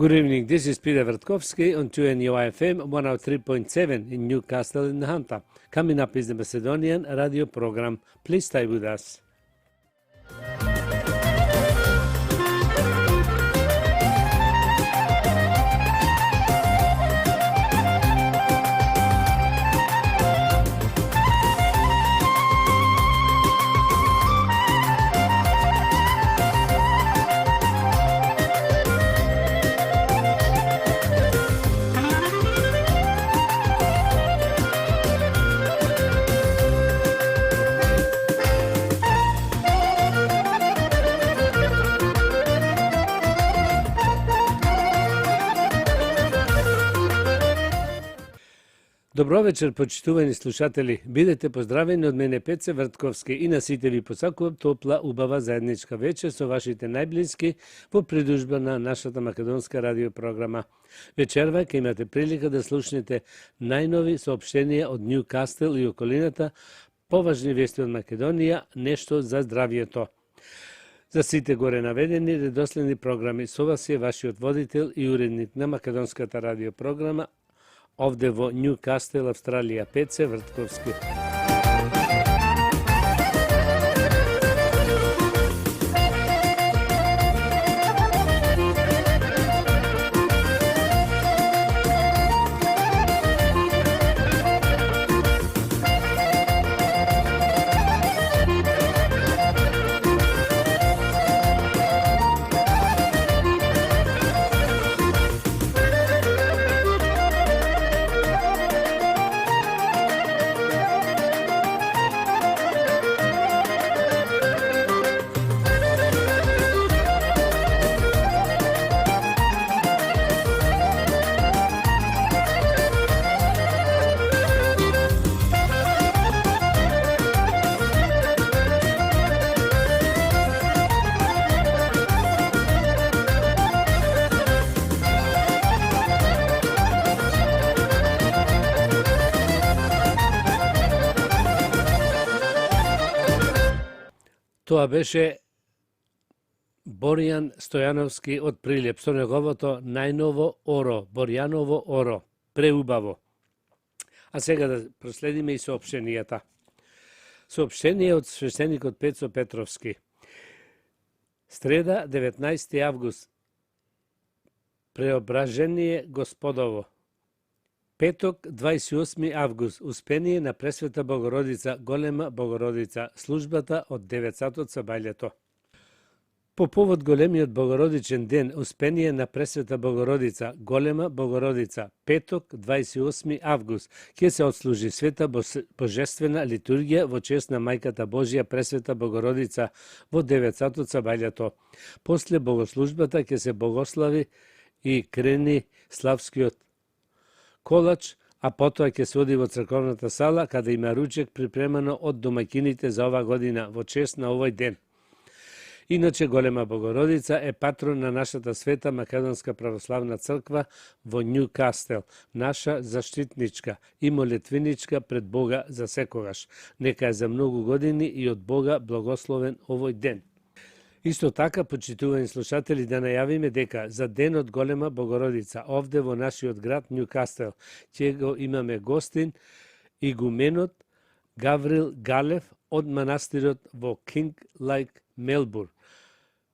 Good evening, this is Peter Vertkovsky on 2NUI-FM 103.7 in Newcastle in Hunter. Coming up is the Macedonian radio program. Please stay with us. Добро вечер, почитувани слушатели. Бидете поздравени од мене Пеце Вртковски и на сите ви посакувам топла, убава заедничка вечер со вашите најблиски во придужба на нашата македонска радиопрограма. Вечерва ќе имате прилика да слушнете најнови соопштенија од Ньюкастел и околината, поважни вести од Македонија, нешто за здравието. За сите горе наведени редоследни програми со вас е вашиот водител и уредник на македонската радиопрограма овде во Ньюкастел, Австралија, Пеце Вртковски. Тоа беше Боријан Стојановски од Прилеп со неговото најново Оро, Борјаново Оро, преубаво. А сега да проследиме и соопштенијата. Соопштение од свештеникот Пецо Петровски. Среда, 19. август. Преображение Господово. Петок, 28. август, Успение на Пресвета Богородица, Голема Богородица, службата од 9 сатот сабајлето. По повод големиот Богородичен ден, Успение на Пресвета Богородица, Голема Богородица, петок, 28. август, ќе се отслужи света божествена литургија во чест на Мајката Божја Пресвета Богородица во 9 сатот сабајлето. После богослужбата ќе се богослави и крени славскиот колач, а потоа ќе се оди во црковната сала, каде има ручек припремано од домаќините за ова година, во чест на овој ден. Иначе Голема Богородица е патрон на нашата света Македонска православна црква во Њукастел, наша заштитничка и молитвеничка пред Бога за секогаш. Нека е за многу години и од Бога благословен овој ден. Исто така, почитувани слушатели, да најавиме дека за денот Голема Богородица овде во нашиот град Њукастел ќе го имаме гостин игуменот Гаврил Галев од манастирот во Кинг Лайк, Мелбурн.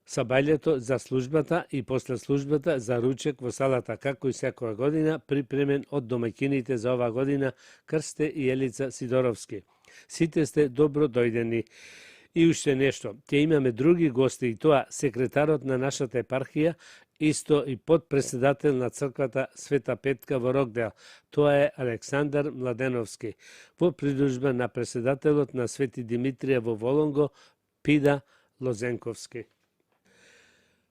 Сабајлето за службата и после службата за ручек во салата, како и секоја година, припремен од домаќините за оваа година Крсте и Елица Сидоровски. Сите сте добро дојдени. И уште нешто, ќе имаме други гости, и тоа секретарот на нашата епархија, исто и подпредседател на црквата Света Петка во Рокдел. Тоа е Александар Младеновски, во придружба на председателот на Свети Димитрија во Волонго, Пида Лозенковски.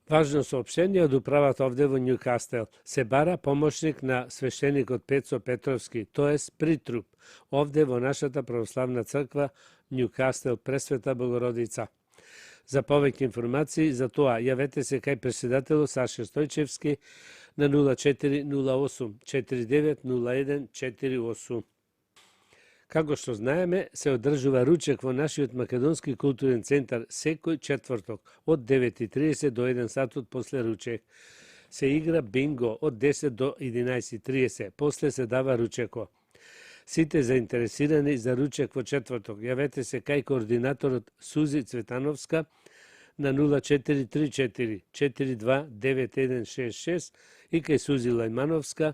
Важно соопштение од управата овде во Њукастел. Се бара помошник на свештеникот Пецо Петровски, тоест притруп, овде во нашата православна црква Њукастел Пресвета Богородица. За повеќе информации за тоа јавете се кај председателот Саше Стојчевски на 0408 4901 48. Како што знаеме, се одржува ручек во нашиот Македонски културен центар секој четврток од 9:30 до 1 сатот после ручек. Се игра бинго од 10 до 11:30, после се дава ручеко. Сите заинтересирани за ручек во четврток, јавете се кај координаторот Сузи Цветановска на 0434 42 9166 и кај Сузи Лајмановска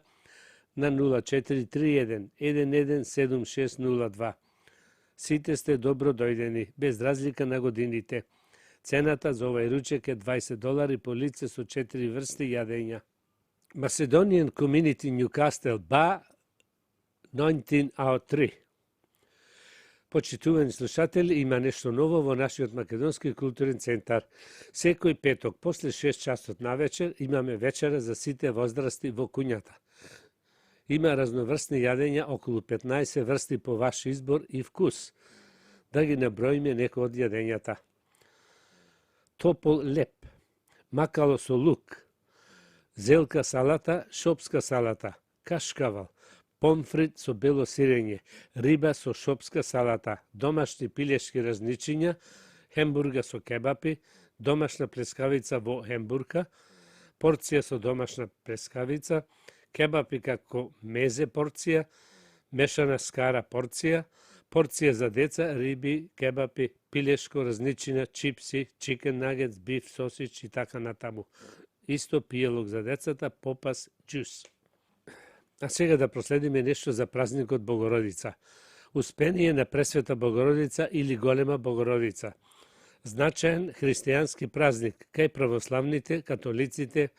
на 0431 117602. Сите сте добро дојдени, без разлика на годините. Цената за овај ручек е $20 по лице со 4 врсти јадења. Macedonian Community Newcastle Ba 1903. Почитувани слушатели, има нешто ново во нашиот Македонски културен центар. Секој петок после 6 часот навечер имаме вечера за сите возрасти во куњата. Има разноврстни јадења, околу 15 врсти по ваш избор и вкус. Да ги наброиме некои од јадењата. Топол леп, макало со лук, зелка салата, шопска салата, кашкавал, помфрит со бело сирење, риба со шопска салата, домашни пилешки разничиња, хембурга со кебапи, домашна плескавица во хембурга, порција со домашна плескавица, кебапи како мезе порција, мешана скара порција, порција за деца, риби, кебапи, пилешко разничина, чипси, чикен нагетс, биф, сосич и така натаму. Исто пиелок за децата, попас, джус. А сега да проследиме нешто за празникот Богородица. Успение на Пресвета Богородица или Голема Богородица. Значаен христијански празник кај православните, католиците,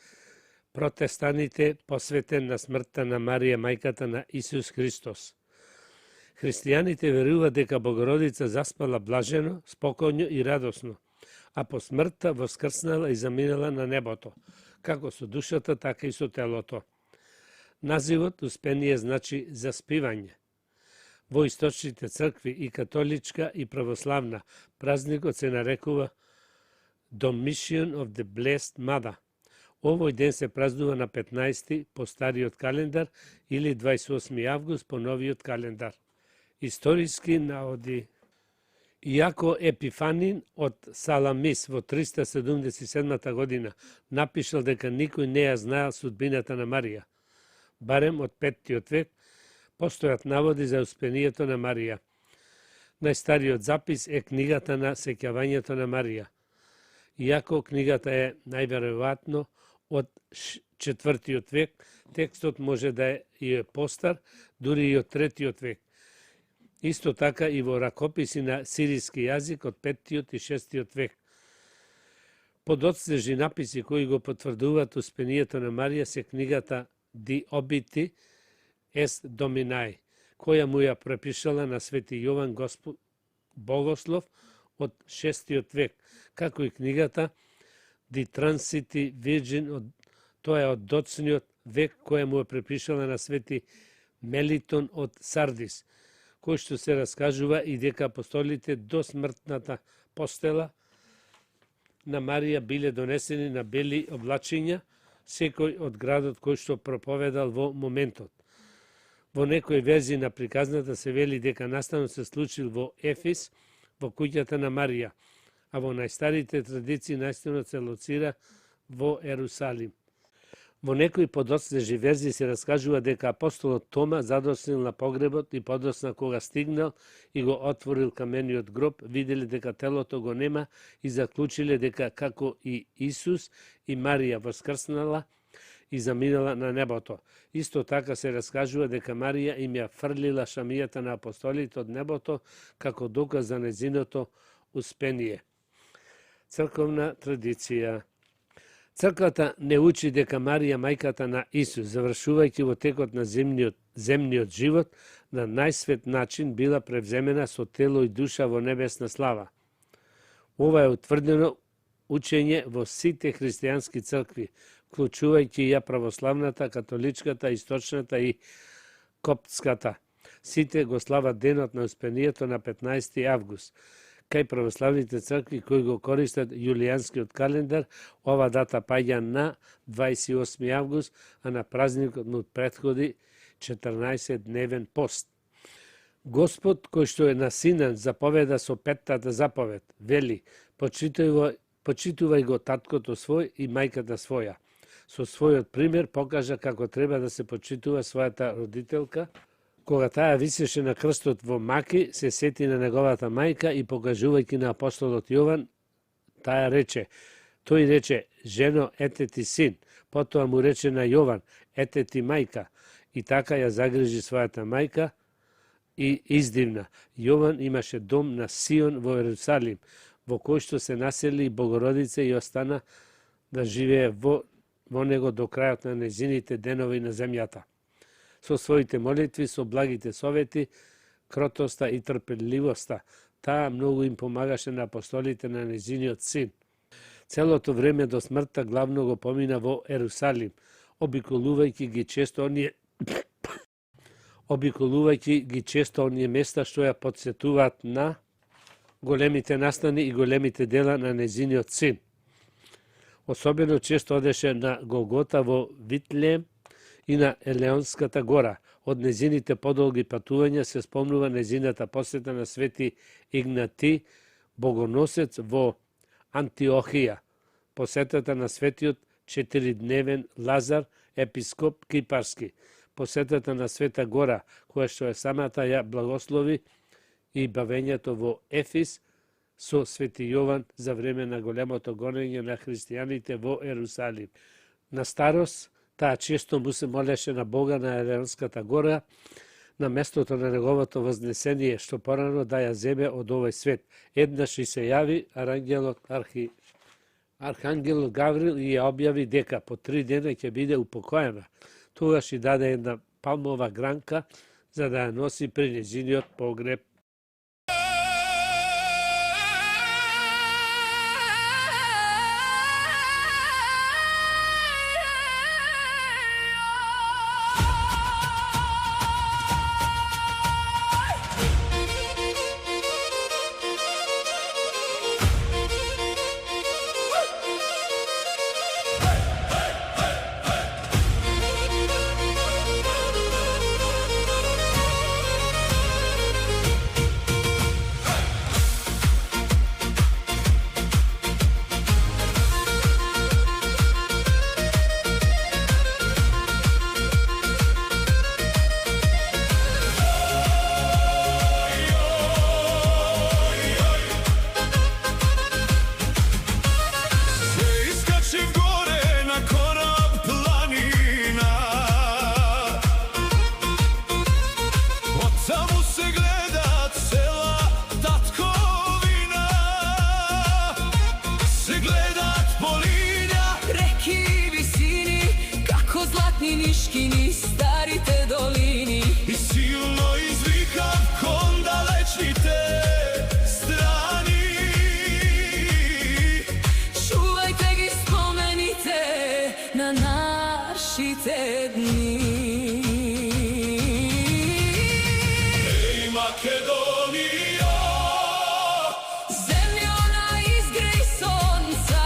протестаните, посветен на смртта на Марија, мајката на Исус Христос. Христијаните веруваат дека Богородица заспала блажено, спокојно и радосно, а по смртта воскрснала и заминала на небото, како со душата, така и со телото. Називот Успение значи заспивање. Во источните цркви и католичка и православна празникот се нарекува Domitian of the Blessed Mother. Овој ден се празнува на 15 по стариот календар или 28 август по новиот календар. Историски наоди. Иако Епифанин од Саламис во 377 година напишал дека никој не ја знаел судбината на Марија, барем од 5. век, постојат наводи за успението на Марија. Најстариот запис е книгата на сеќавањето на Марија. Иако книгата е најверојатно од 4. век, текстот може да е постар, дури и од 3. век. Исто така и во ракописи на сириски јазик од 5. и 6. век. Подоцнежни написи кои го потврдуваат успението на Марија се книгата Ди Обити Ест Доминај, која му ја препишала на Свети Јован Богослов од 6. век, како и книгата Ди Трансити Вирджин, тоа е од доцниот век, која му ја препишала на Свети Мелитон од Сардис, кој што се раскажува и дека апостолите до смртната постела на Марија биле донесени на бели облачиња, секој од градот кој што проповедал во моментот. Во некои верзии на приказната се вели дека настанот се случил во Ефес, во куќата на Марија, а во најстарите традиции настанот се лоцира во Ерусалим. Во некои подоцнежи верзии се раскажува дека апостолот Тома задоснил на погребот и подосна кога стигнал и го отворил камениот гроб, виделе дека телото го нема и заклучиле дека како и Исус и Марија воскрснала и заминала на небото. Исто така се раскажува дека Марија им ја фрлила шамијата на апостолите од небото како доказ за нејзиното успение. Црковна традиција. Црквата не учи дека Марија, мајката на Исус, завршувајќи во текот на земниот живот, на најсвет начин била превземена со тело и душа во небесна слава. Ова е утврдено учење во сите христијански цркви, вклучувајќи ја православната, католичката, источната и коптската. Сите го слават денот на успението на 15 август. Кај православните цркви кои го користат јулијанскиот календар, ова дата паѓа на 28 август, а на празникот му претходи 14-дневен пост. Господ, кој што е насинен, заповеда со петтата заповед, вели: почитувај го таткото свој и мајката своја. Со својот пример покажа како треба да се почитува својата родителка. Кога таа висеше на крстот во Маки, се сети на неговата мајка и покажувајќи на апостолот Јован, тој рече, жено, ете ти син. Потоа му рече на Јован, ете ти мајка. И така ја загрижи својата мајка и издивна. Јован имаше дом на Сион во Ерусалим, во кој што се насели Богородица и остана да живее во него до крајот на нејзините денови на земјата. Со своите молитви, со благите совети, кротоста и трпеливоста, таа многу им помагаше на апостолите на нејзиниот син. Целото време до смртта главно го помина во Ерусалим, обиколувајќи ги често оние места што ја потсетуваат на големите настани и големите дела на нејзиниот син. Особено често одеше на Голгота во Витлеем и на Елеонската гора. Од нејзините подолги патувања се спомнува нејзината посета на Свети Игнати, богоносец во Антиохија, посетата на светиот 4-дневен Лазар, епископ кипарски, посетата на Света гора, која што е самата ја благослови, и бавењето во Ефис со Свети Јован за време на големото гонење на христијаните во Ерусалим. На старост, таа често му се молеше на Бога на Елеонската гора, на местото на неговото вознесение, што порано да ја земе од овој свет. Еднаш и се јави Архангелот Гаврил и ја објави дека по 3 дена ќе биде упокоена. Тогаш и даде една палмова гранка за да ја носи при нејзиниот погреб. Niškini starite dolini I silno izvikam kom dalečite strani. Čuvajte gi, spomenite na našite dni. Ej Makedonija, Zemljo na izgrej sonca,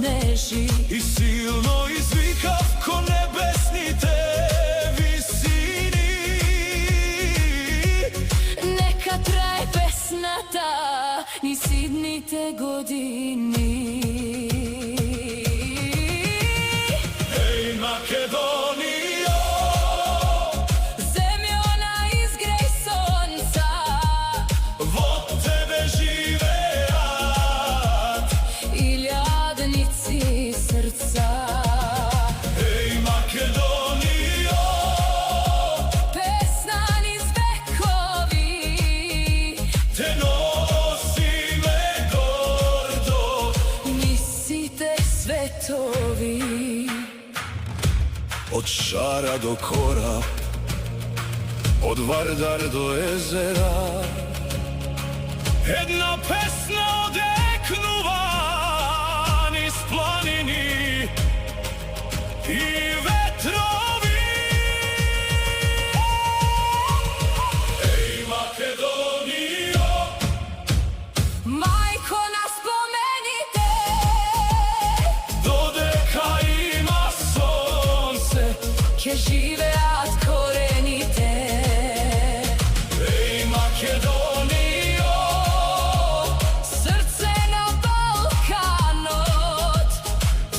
sneži. I silno izvikav ko nebesni te visini. Neka traje pesnata, ni sidnite godini. Ej Makedonijo, Zemljo ona izgrej sonca, od tebe žive rad. i ljadnici srca. Ej Makedonijo, Pesna niz vekovi, te nosime gordo. mislite svetovi. Od Šara do Kora, od Vardar do jezera, jedna pesna odeknuva niz planini i vetrovi. Ej Makedonijo, Majko nas pomenite, dodeka ima sonce. ke žive ad korenite. Ej Makedonijo, Srce na Balkanot,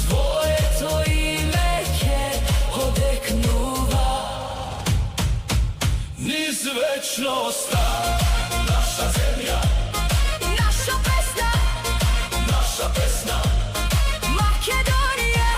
tvoje to ime ke odeknuva. niz večnosta, naša zemlja, Naša pesna, naša pesna. Makedonija.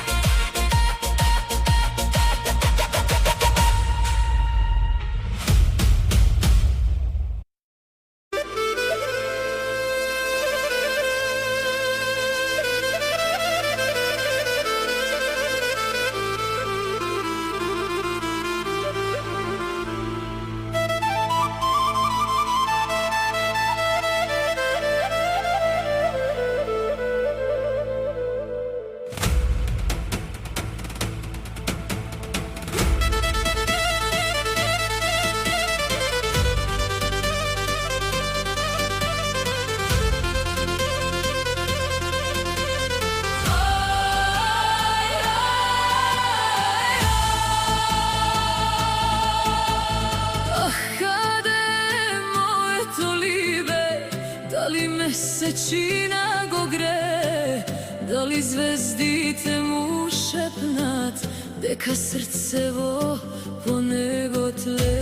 Mesečina go gre, da li zvezdite mu šepnat, deka srcevo po nego tle.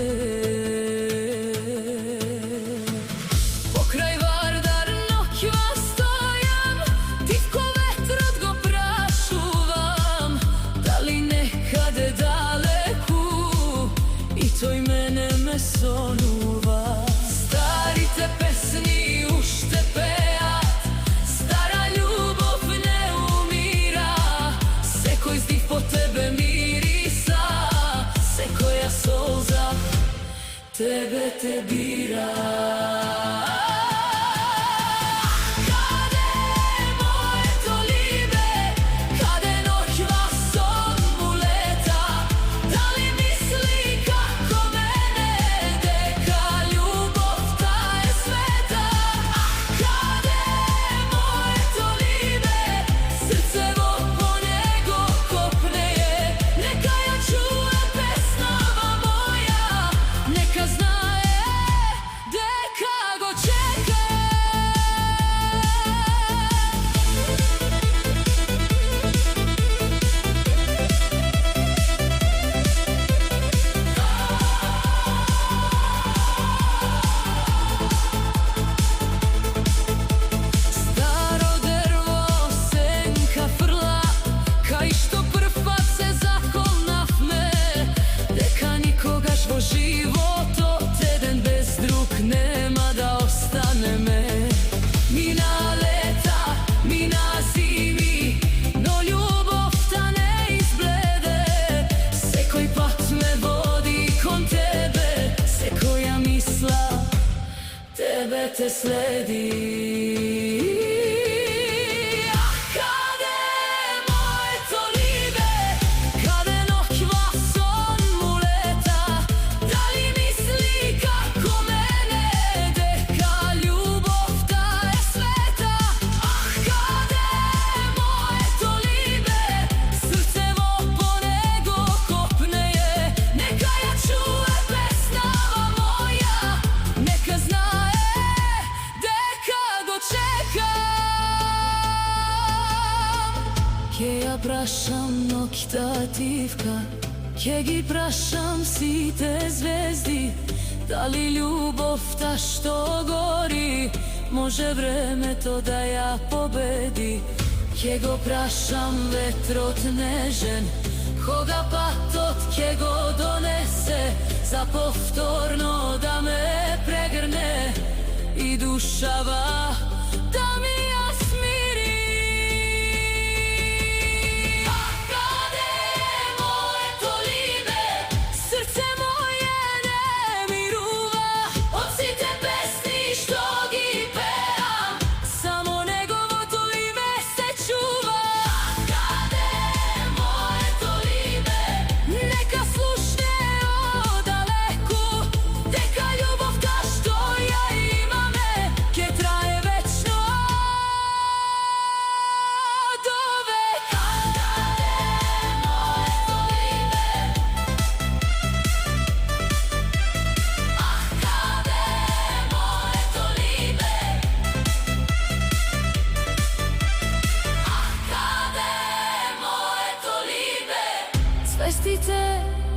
Pokraj Vardar nokva stojam, divko vetrot go prašuvam, da li nekade daleku i to i mene me sonuva. Starite pesni ušte pejat, stara ljubov ne umira, se koji zdih po tebe mirisa, se koja solza tebe te bira. Te sledi. Ljubov ta je sveta, ah, kade moje to мотивка, ќе ги прашам сите звезди, дали љубовта што гори може времето да ја победи. Ќе го прашам ветрот нежен, кога патот ќе го донесе, за повторно да ме прегрне и душава да ми ја смири. А каде е моето либе, срце моје не мирува, од сите песни што ги пеам, само неговото име се чува. А каде е моето либе, нека слушне одалеку, дека љубовта што ја имаме ќе трае вечно до века. Ах, каде е моето либе, ах, каде е моето либе. Звездите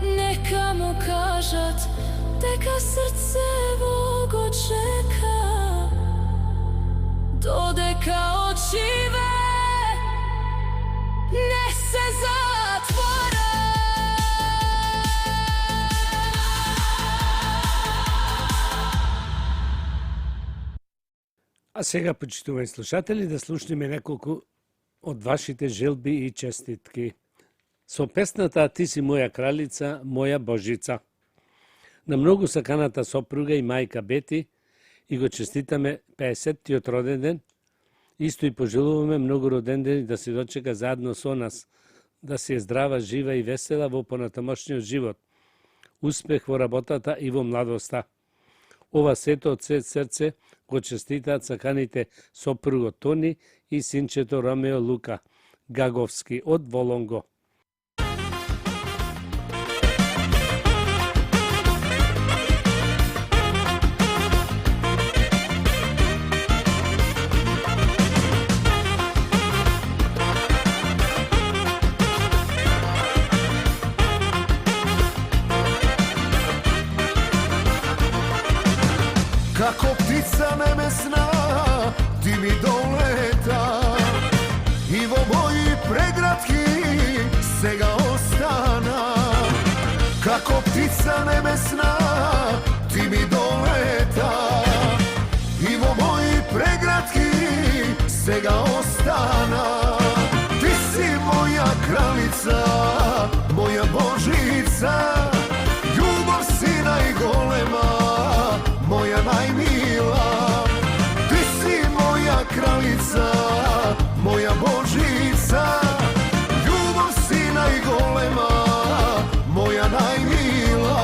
нека му кажат дека срцево го чека, додека очиве не се затвора. А сега, почитувани слушатели, да слушнеме неколку од вашите желби и честитки. Со песната "Ти си моја кралица, моја Божица", на многу саканата сопруга и мајка Бети и го честитаме 50-тиот роден ден. Исто и пожелуваме многу роден ден да се дочека заедно со нас, да си е здрава, жива и весела во понатамошниот живот, успех во работата и во младоста. Ова сето од се срце го честитаат саканите сопругот Тони и синчето Ромео Лука Гаговски од Волонго. Како птица небесна, ти ми долета и во мои преградки сега остана. Како птица небесна, ти ми долета и во мои преградки сега остана. Ти си моја кралица, моја Божица, љубов си најголема, моја најмила. Ти си моја кралица, моја Божица, љубов си најголема, моја најмила.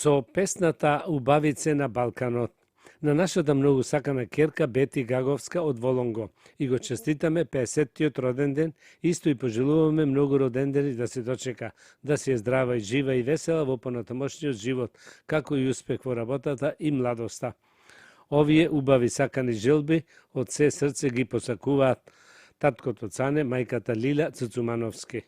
со песната Убавице на Балканот на нашата многу сакана керка Бети Гаговска од Волонго и го честитаме 50-тиот роден ден, исто и пожелуваме многу родендени да се дочека, да си е здрава и жива и весела во понатамошниот живот, како и успех во работата и младоста. Овие убави сакани желби од се срце ги посакуваат таткото Цане, мајката Лила Цуцумановски.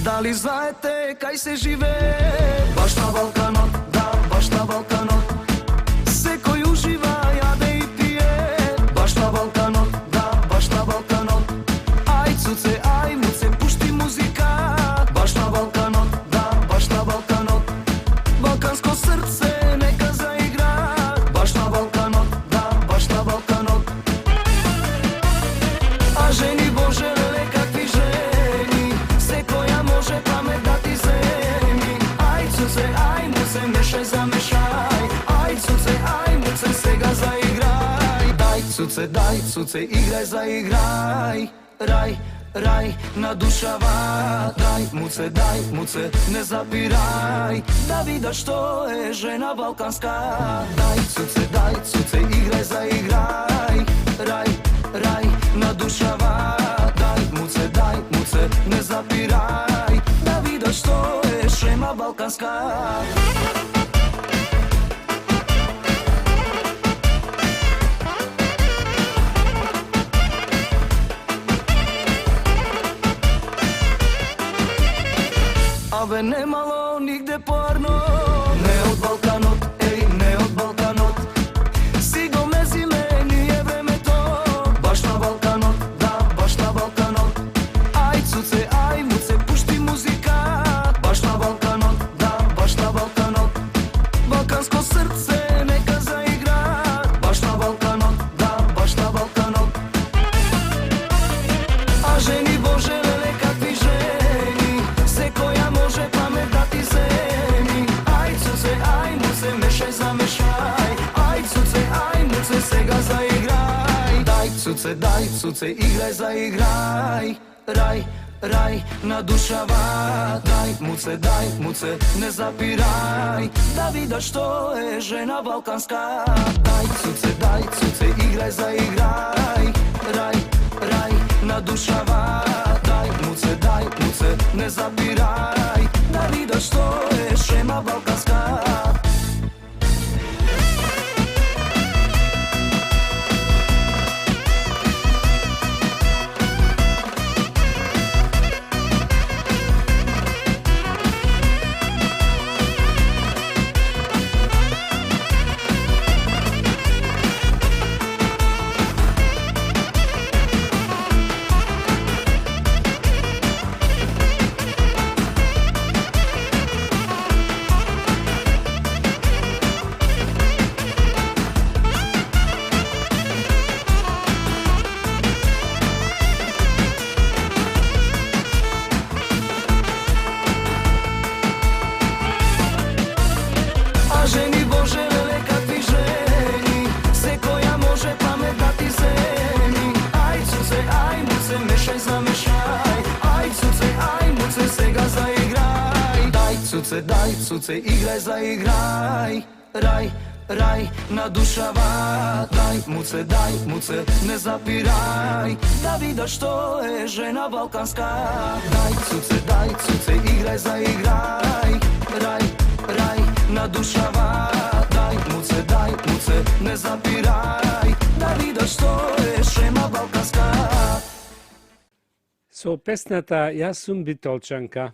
Дали знаете кај се живее? Баш на Балканот, да, баш на Балканот. Секој ужива, јаде и пие. Баш на Балканот, да, баш на Балканот. Ај цуце, ај муце, пушти музика. Баш на Балканот, да, баш на Балканот. Балканско срце нека заигра. Баш на Балканот, да, баш на Балканот. А жени Боже, леле какви жени, секоја може памет да ти земи. Ај цуце, ај муце, мешај, замешај. Ај цуце, ај муце, сега заиграј. Дај цуце, играј, заиграј. Рај, рај, надушава. Дај муце, не запирај. Да видаш што е жена балканска. Дај цуце, играј, заиграј. Рај, рај, надушава. Дај муце, не запирај. Да видаш што е шема балканска. Абе немало нигде порно, не од Балканот, еј, не од Балканот. Си го мезиме ние времето, баш на Балканот, да, баш на Балканот. Ај цуце, ај муце, пушти музика, баш на Балканот, да, баш на Балканот. Балканско срце нека заигра, баш на Балканот, да, баш на Балканот. А жени Боже, леле какви жени, секоја може памет да ти земи. Ај цуце, ај муце, мешај, замешај. Ај цуце, ај муце, сега заиграј. Дај цуце, играј, заиграј. Рај, рај, надушава. Дај муце, не запирај. Да видаш што е жена балканска. Дај цуце, играј, заиграј. Рај, рај, надушава. Дај муце, не запирај. Да видаш што е шема балканска. Жени Боже, леле какви жени, секоја може памет да ти земи. Ај цуце, ај муце, мешај, замешај. Ај цуце, ај муце, сега заиграј. Дај цуце, играј, заиграј. Рај, рај, надушава. Дај муце, не запирај. Да видаш што е жена балканска. Дај цуце, играј, заиграј. Рај, рај, надушава. Дај муце, не запирај. Да видаш што е шема балканска. Со песната Јас сум битолчанка,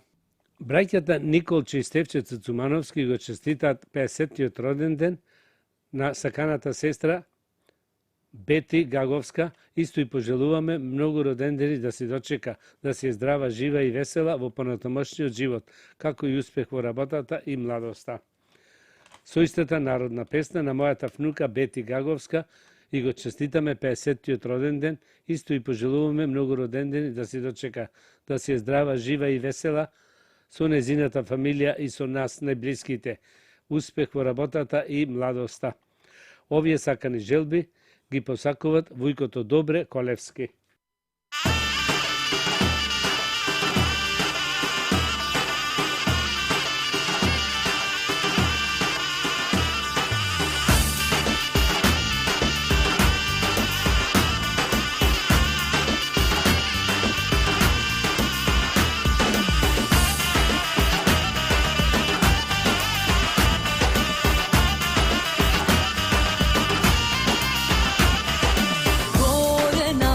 браќата Николче и Стефче Цуцумановски го честитаат 50-тиот роден ден на саканата сестра Бети Гаговска. Исто и пожелуваме многу родендени да се дочека, да се е здрава, жива и весела во понатамошниот живот, како и успех во работата и младоста. Со истата народна песна на мојата внука Бети Гаговска и го честитаме 50-тиот роден ден, исто и пожелуваме многу родендени да се дочека, да се е здрава, жива и весела со незината фамилија и со нас најблиските. Успех во работата и младоста. Овие сакани желби ги посакуват Вујкото Добре Колевски. Gore na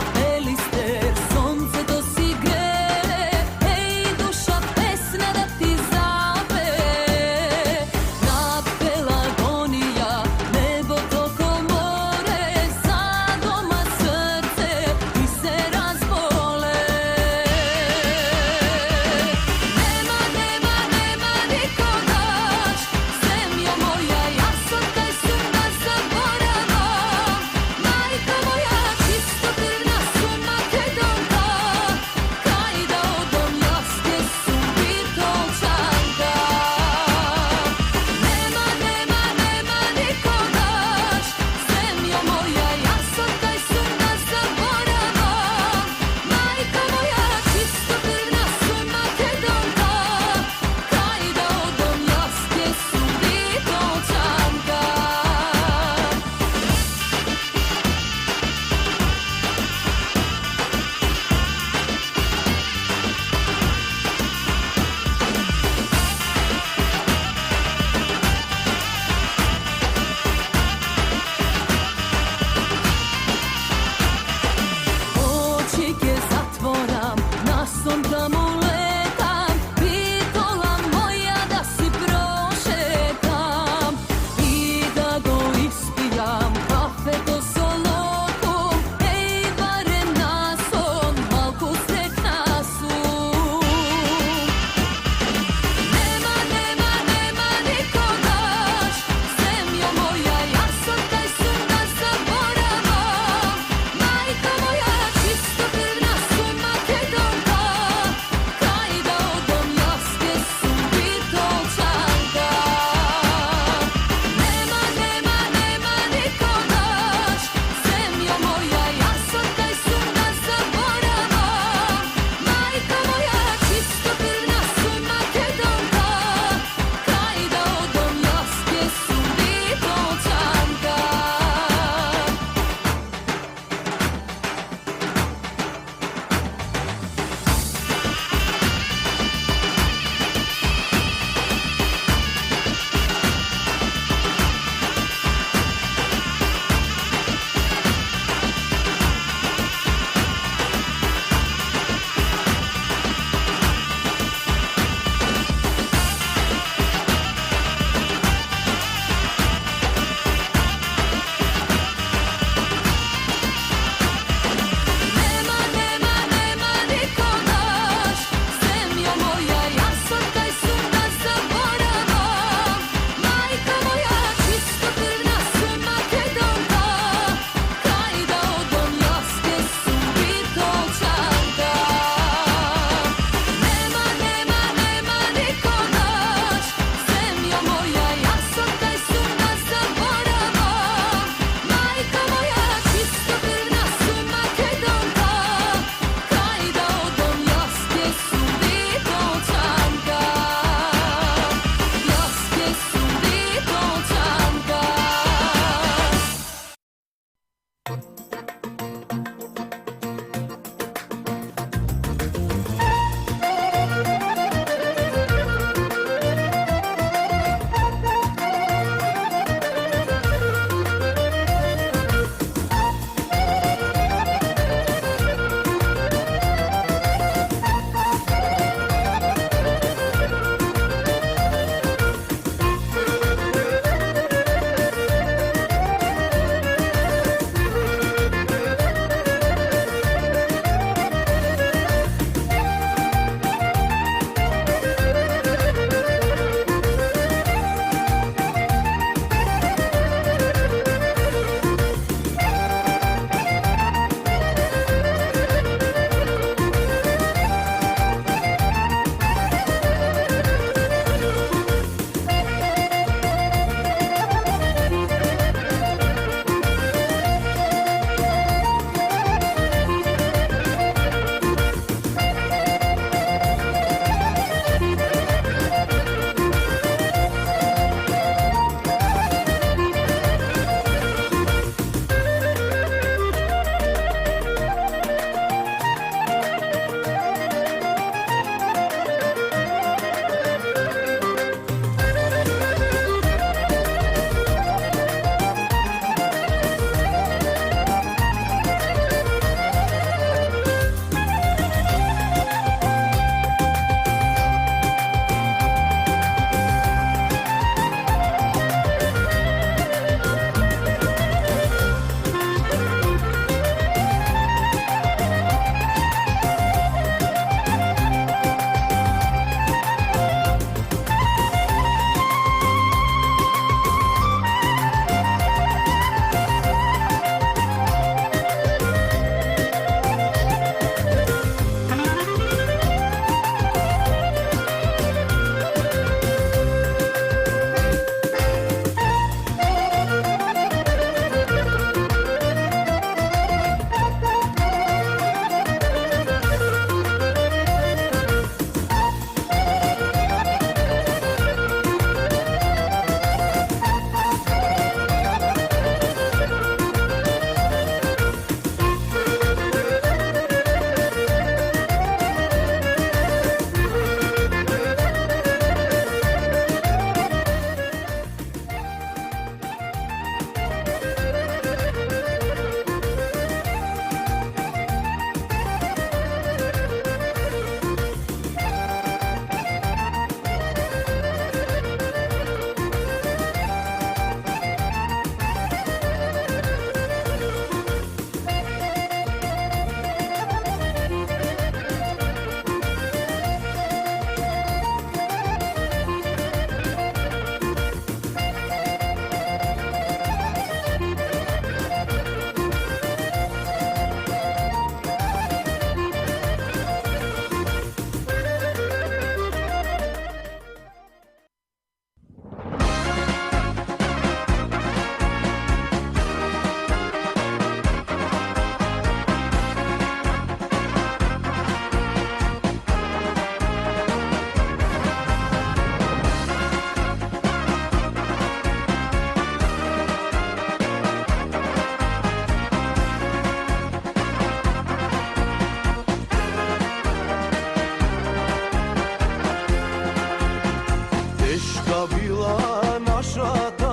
била нашата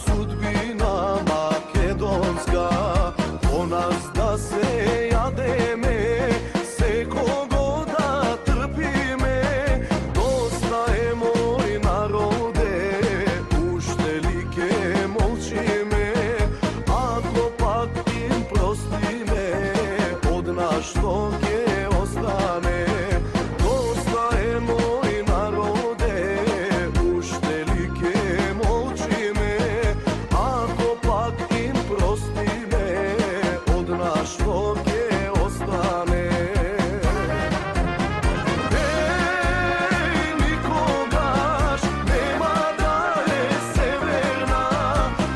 судбина македонска, по нас да се јадеме, секого да трпиме. Доста е мој народе, уште ли ке молчиме? Ако пак им простиме, од нас што ќе остане? Доста е мој народе, уште ли ке молчиме? Ако пак им простиме, од нас што ќе остане? Никогаш нема да е северна,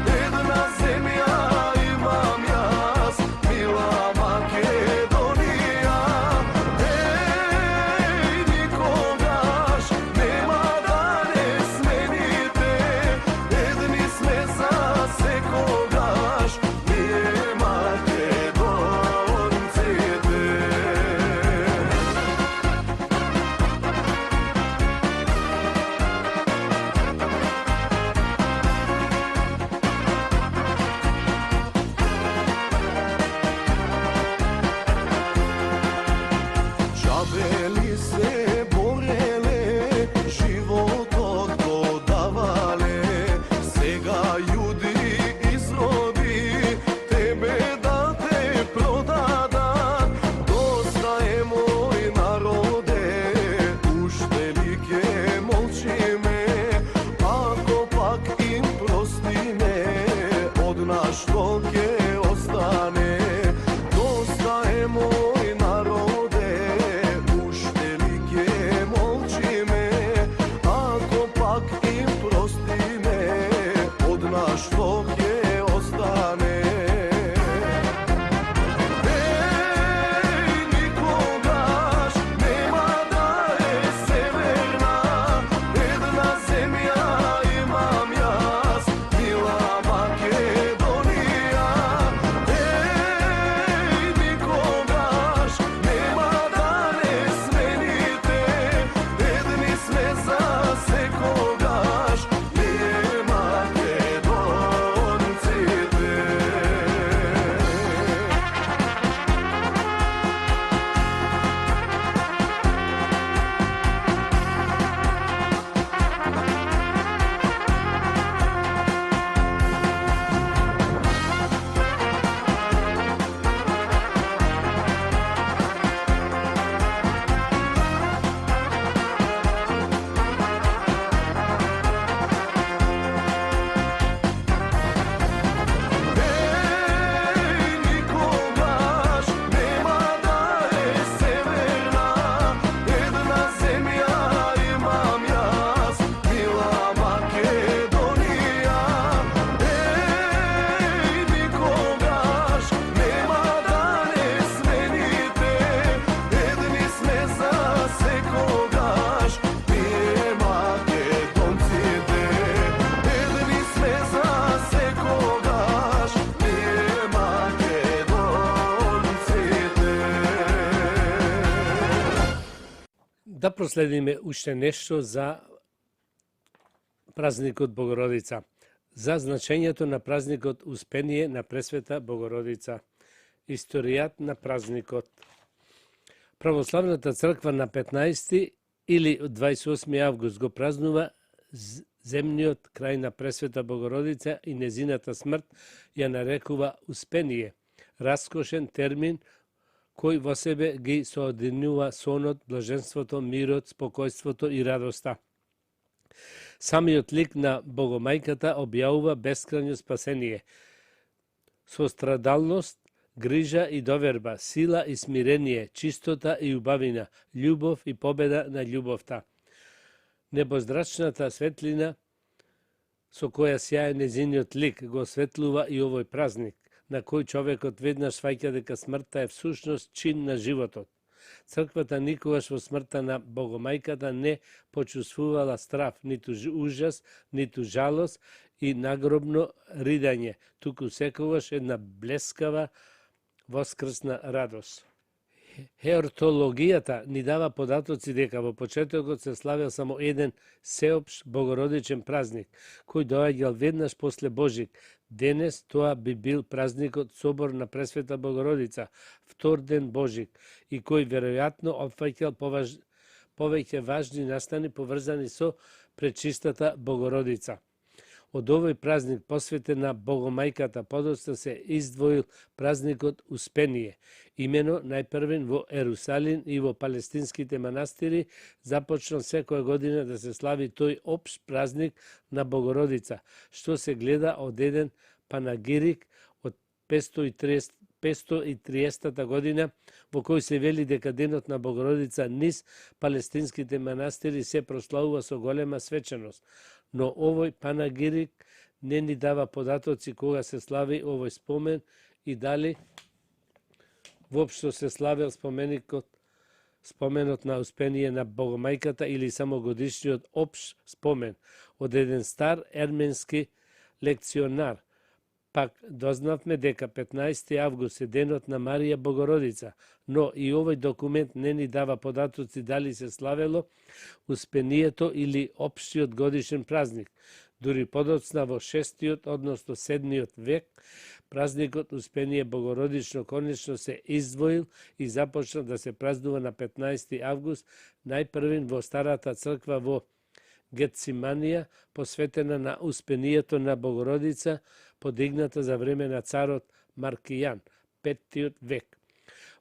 една земја имам јас, мила Македонија. Никогаш нема да не смените, едни сме за секогаш, ние македонците. Джабе ли се бореле, животот го давале, сега јуди изроди, тебе да те продадат. Доста е мој народе, уште ли ке молчиме? Ако пак им простиме, од нас што ќе остане? Доста е мој народе, уште ли ке молчиме? Ако пак им простиме, од нас што ќе остане? Никогаш нема да е северна, една земја имам јас, мила Македонија. Никогаш нема да не смените, едни сме за секогаш, ние македонците. Никогаш нема да е северна, една земја имам јас, мила Македонија. Никогаш нема да не смените, едни сме за секогаш, ние македонците. Едни сме за секогаш, ние македонците. Да проследиме уште нешто за празникот Богородица, за значењето на празникот Успение на Пресвета Богородица. Историјат на празникот. Православната црква на 15 или 28 август го празнува земниот крај на Пресвета Богородица и незината смрт ја нарекува Успение, раскошен термин кој во себе ги соединува сонот, блаженството, мирот, спокојството и радоста. Самиот лик на Богомајката објавува бескрајно спасение, сострадалност, грижа и доверба, сила и смирение, чистота и убавина, љубов и победа на љубовта. Небоздрачната светлина со која сјае незиниот лик го осветлува и овој празник, на кој човекот веднаш сваќа дека смртта е всушност чин на животот. Црквата никогаш во смртта на Богомајката не почувствувала страв, ниту ужас, ниту жалост и нагробно ридање, туку секогаш една блескава воскрсна радост. Хертологијата ни дава податоци дека во почетокот се славел само еден сеопшт богородичен празник, кој доаѓал веднаш после Божик. Денес тоа би бил празникот Собор на Пресвета Богородица, втор ден Божик, и кој веројатно опфаќал повеќе важни настани поврзани со Пречистата Богородица. Од овој празник посветен на Богомајката подоцна се издвоил празникот Успение. Имено најпрвен во Ерусалим и во палестинските манастири започнал секоја година да се слави тој општ празник на Богородица, што се гледа од еден панагирик од 530 година, во кој се вели дека денот на Богородица низ палестинските манастири се прославува со голема свеченост. Но овој панагирик не ни дава податоци кога се слави овој спомен и дали воопшто се славел споменот на Успение на Богомајката или само годишниот општ спомен од еден стар ерменски лекционар. Пак дознавме дека 15 август е денот на Марија Богородица, но и овој документ не ни дава податоци дали се славело Успението или општиот годишен празник. Дури подоцна во 6-тиот, односно 7-тиот век, празникот Успение Богородично конечно се издвоил и започна да се празнува на 15 август, најпрвен во Старата црква во Гециманија, посветена на Успението на Богородица, подигната за време на царот Маркијан, 5-тиот век.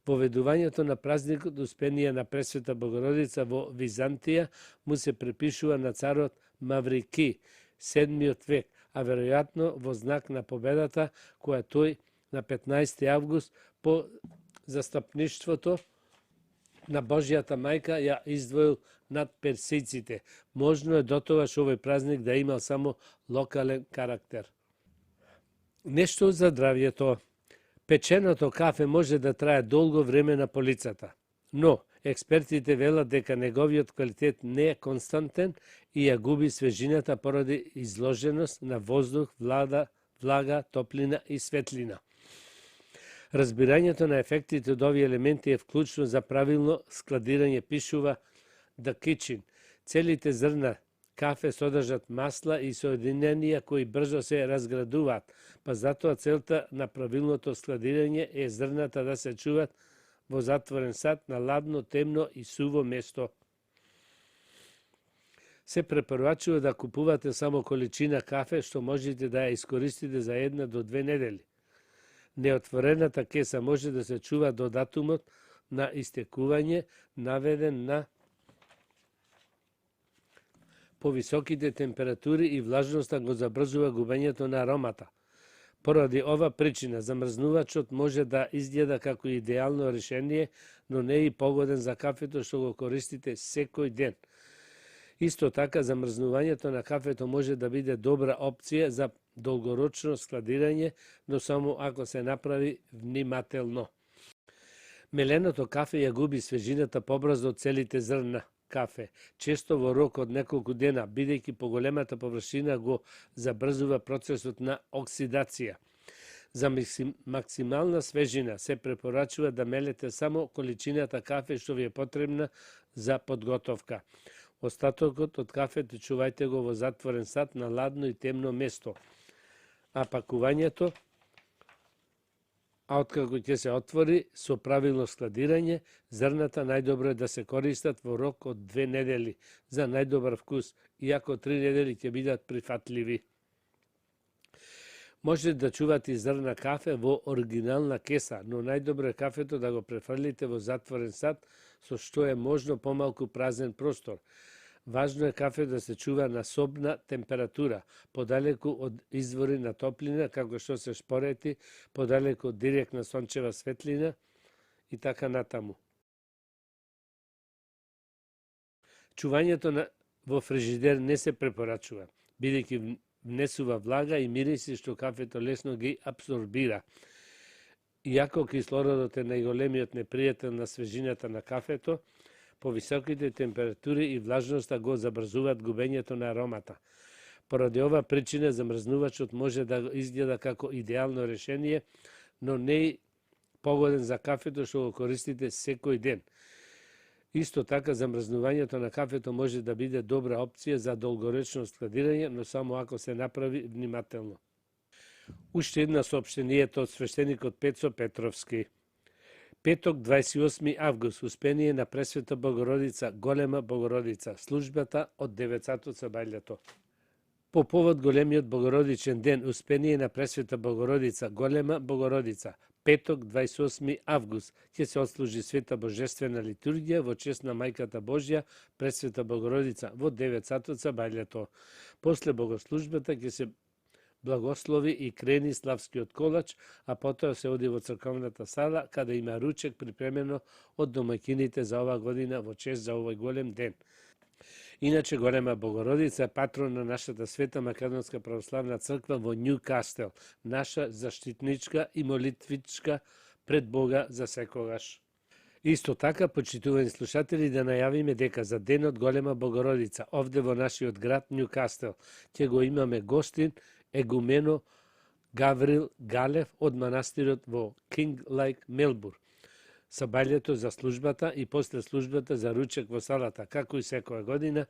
Воведувањето на празникот Успение на Пресвета Богородица во Византија му се припишува на царот Маврики, 7-тиот век, а веројатно во знак на победата која тој на 15 август по застапништвото на Божјата мајка ја издвоил над персиците. Можно е дотогаш овој празник да имал само локален карактер. Нешто за здравјето. Печеното кафе може да трае долго време на полицата, но експертите велат дека неговиот квалитет не е константен и ја губи свежината поради изложеност на воздух, влага, топлина и светлина. Разбирањето на ефектите од овие елементи е вклучно за правилно складирање, пишува The Kitchen. Целите зрна кафе содржат масла и соединенија кои брзо се разградуваат, па затоа целта на правилното складирање е зрната да се чуваат во затворен сад на ладно, темно и суво место. Се препорачува да купувате само количина кафе што можете да ја искористите за 1 до 2 недели. Неотворената кеса може да се чува до датумот на истекување, наведен на повисоките температури и влажноста го забрзува губењето на аромата. Поради ова причина, замрзнувачот може да изгледа како идеално решение, но не е и погоден за кафето што го користите секој ден. Исто така, замрзнувањето на кафето може да биде добра опција за долгорочно складирање, но само ако се направи внимателно. Меленото кафе ја губи свежината побрзо од целите зрна кафе, често во рок од неколку дена, бидејќи поголемата површина го забрзува процесот на оксидација. За максимална свежина се препорачува да мелете само количината кафе што ви е потребна за подготовка. Остатокот од кафето чувајте го во затворен сад на ладно и темно место. А пакувањето, откако ќе се отвори со правилно складирање, зрната најдобро е да се користат во рок од 2 недели за најдобар вкус, иако 3 недели ќе бидат прифатливи. Може да чувате и зрна кафе во оригинална кеса, но најдобро е кафето да го префрлите во затворен сад, со што е можно помалку празен простор. Важно е кафе да се чува на собна температура, подалеку од извори на топлина, како што се шпорети, подалеку од директна сончева светлина и така натаму. Чувањето во фрижидер не се препорачува, бидејќи внесува влага и мириси што кафето лесно ги абсорбира. Иако кислородот е најголемиот непријател на свежината на кафето, повисоките температури и влажноста го забрзуваат губењето на аромата. Поради ова причина замрзнувачот може да изгледа како идеално решение, но не и погоден за кафето што го користите секој ден. Исто така, замрзнувањето на кафето може да биде добра опција за долгоречно складирање, но само ако се направи внимателно. Уште една соопштението од свештеникот Пецо Петровски. Петок, 28 август, успение на Пресвета Богородица, Голема Богородица, службата од 9 сабајлето. По повод големиот Богородичен ден, успение на Пресвета Богородица, Голема Богородица, петок, 28 август, ќе се отслужи света божествена литургија во чест на Мајката Божја, Пресвета Богородица, во 9 сабајлето. После богослужбата ќе се благослови и крени славскиот колач, а потоа се оди во црковната сала, каде има ручек припремено од домаќините за оваа година во чест за овој голем ден. Иначе Голема Богородица е патрон на нашата света Македонска православна црква во Њукастел, наша заштитничка и молитвичка пред Бога за секогаш. Исто така, почитувани слушатели, да најавиме дека за денот Голема Богородица, овде во нашиот град Њукастел, ќе го имаме гостин егумено Гаврил Галев од манастирот во Кинг Лајк, Мелбурн. Сабајлето за службата и после службата за ручек во салата, како и секоја година,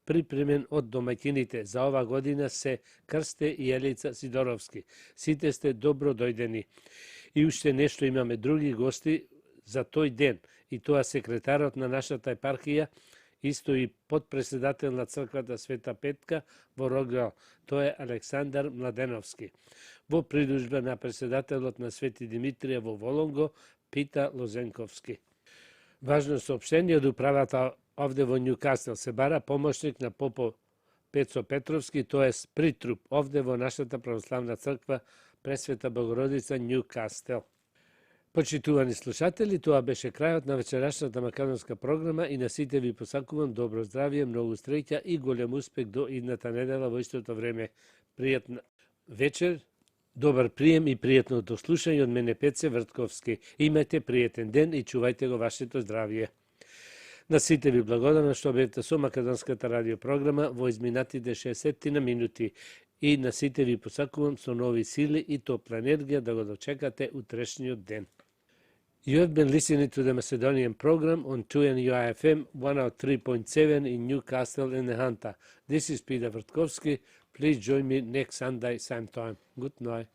припремен од домаќините. За ова година се Крсте и Елица Сидоровски. Сите сте добро дојдени. И уште нешто, имаме други гости за тој ден, и тоа секретарот на нашата епархија, исто и подпредседател на црквата Света Петка во Рогал, тоа е Александар Младеновски. Во придружба на председателот на Свети Димитрија во Волонго, Пита Лозенковски. Важно соопштение од управата овде во Њукастел. Се бара помошник на попо Пецо Петровски, тоа е притруп овде во нашата православна црква Пресвета Богородица Њукастел. Почитувани слушатели, тоа беше крајот на вечерашната македонска програма и на сите ви посакувам добро здравје, многу среќа и голем успех до идната недела во истото време. Пријатна вечер, добар прием и пријатното слушање од мене Пеце Вртковски. Имајте пријатен ден и чувајте го вашето здравје. На сите ви благодарам што бевте со македонската радиопрограма во изминатите 60 минути. И на сите ви посакувам со нови сили и топла енергија да го дочекате утрешниот ден. You have been listening to the Macedonian program on 2NUI FM 103.7 in Newcastle in the Hunter. This is Peter Vrtkovski. Please join me next Sunday, same time. Good night.